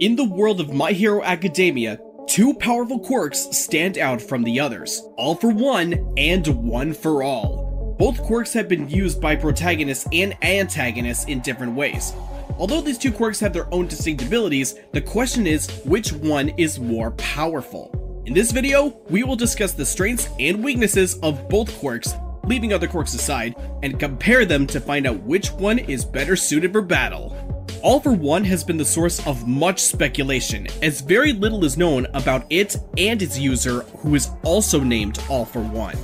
In the world of My Hero Academia, two powerful quirks stand out from the others, All for One and One for All. Both quirks have been used by protagonists and antagonists in different ways. Although these two quirks have their own distinct abilities, the question is, which one is more powerful? In this video, we will discuss the strengths and weaknesses of both quirks, leaving other quirks aside, and compare them to find out which one is better suited for battle. All for One has been the source of much speculation, as very little is known about it and its user, who is also named All for One.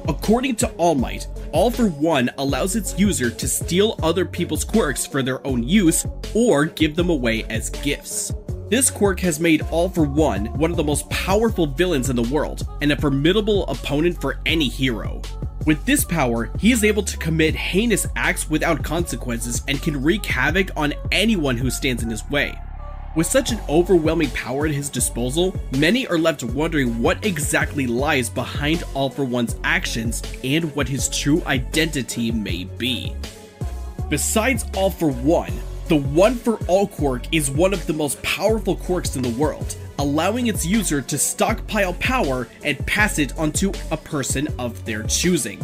According to All Might, All for One allows its user to steal other people's quirks for their own use or give them away as gifts. This quirk has made All for One one of the most powerful villains in the world, and a formidable opponent for any hero. With this power, he is able to commit heinous acts without consequences and can wreak havoc on anyone who stands in his way. With such an overwhelming power at his disposal, many are left wondering what exactly lies behind All for One's actions and what his true identity may be. Besides All for One, the One for All quirk is one of the most powerful quirks in the world, allowing its user to stockpile power and pass it onto a person of their choosing.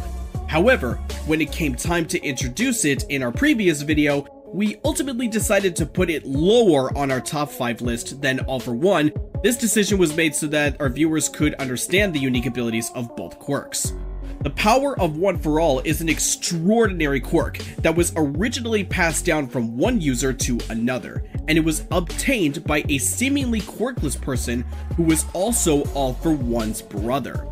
However, when it came time to introduce it in our previous video, we ultimately decided to put it lower on our top 5 list than All for One. This decision was made so that our viewers could understand the unique abilities of both quirks. The power of One for All is an extraordinary quirk that was originally passed down from one user to another, and it was obtained by a seemingly quirkless person who was also All for One's brother.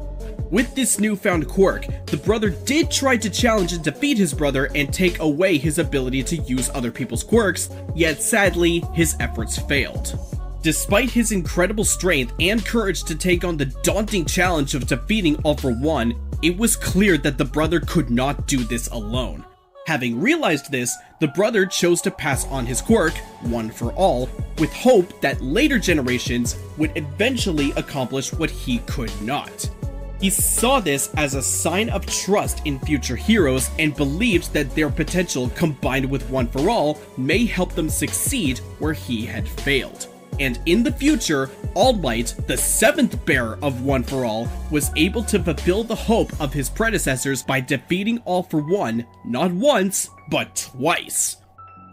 With this newfound quirk, the brother did try to challenge and defeat his brother and take away his ability to use other people's quirks, yet sadly, his efforts failed. Despite his incredible strength and courage to take on the daunting challenge of defeating All for One, it was clear that the brother could not do this alone. Having realized this, the brother chose to pass on his quirk, One for All, with hope that later generations would eventually accomplish what he could not. He saw this as a sign of trust in future heroes and believed that their potential combined with One for All may help them succeed where he had failed. And in the future, All Might, the 7th bearer of One for All, was able to fulfill the hope of his predecessors by defeating All for One, not once, but twice.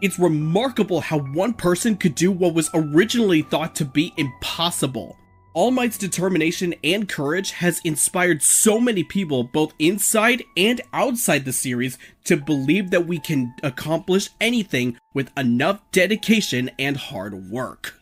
It's remarkable how one person could do what was originally thought to be impossible. All Might's determination and courage has inspired so many people both inside and outside the series to believe that we can accomplish anything with enough dedication and hard work.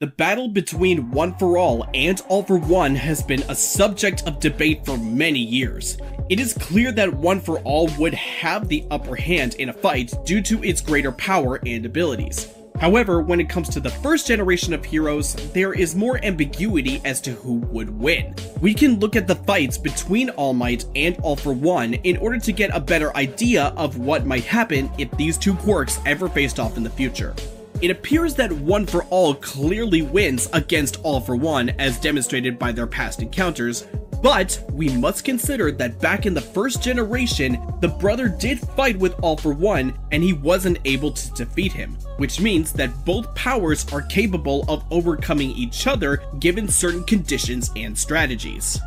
The battle between One for All and All for One has been a subject of debate for many years. It is clear that One for All would have the upper hand in a fight due to its greater power and abilities. However, when it comes to the first generation of heroes, there is more ambiguity as to who would win. We can look at the fights between All Might and All for One in order to get a better idea of what might happen if these two quirks ever faced off in the future. It appears that One for All clearly wins against All for One as demonstrated by their past encounters, but we must consider that back in the first generation, the brother did fight with All for One and he wasn't able to defeat him, which means that both powers are capable of overcoming each other given certain conditions and strategies.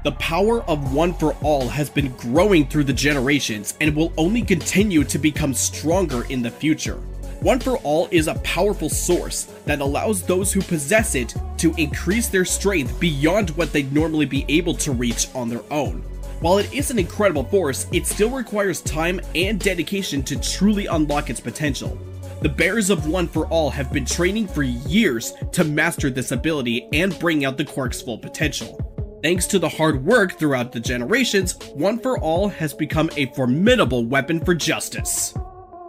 The power of One for All has been growing through the generations and will only continue to become stronger in the future. One for All is a powerful source that allows those who possess it to increase their strength beyond what they'd normally be able to reach on their own. While it is an incredible force, it still requires time and dedication to truly unlock its potential. The bearers of One for All have been training for years to master this ability and bring out the quirk's full potential. Thanks to the hard work throughout the generations, One for All has become a formidable weapon for justice.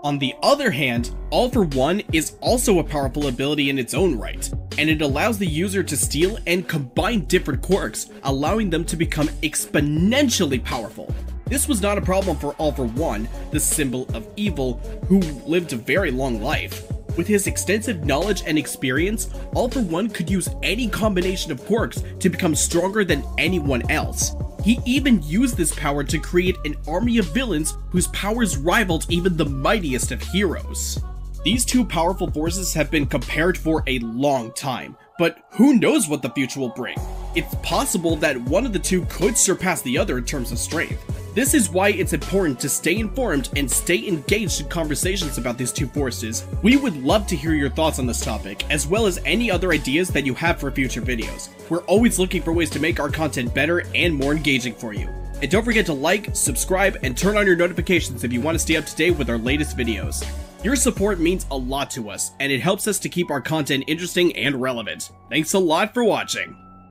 On the other hand, All for One is also a powerful ability in its own right, and it allows the user to steal and combine different quirks, allowing them to become exponentially powerful. This was not a problem for All for One, the symbol of evil, who lived a very long life. With his extensive knowledge and experience, All for One could use any combination of quirks to become stronger than anyone else. He even used this power to create an army of villains whose powers rivaled even the mightiest of heroes. These two powerful forces have been compared for a long time, but who knows what the future will bring? It's possible that one of the two could surpass the other in terms of strength. This is why it's important to stay informed and stay engaged in conversations about these two forces. We would love to hear your thoughts on this topic, as well as any other ideas that you have for future videos. We're always looking for ways to make our content better and more engaging for you. And don't forget to like, subscribe, and turn on your notifications if you want to stay up to date with our latest videos. Your support means a lot to us, and it helps us to keep our content interesting and relevant. Thanks a lot for watching.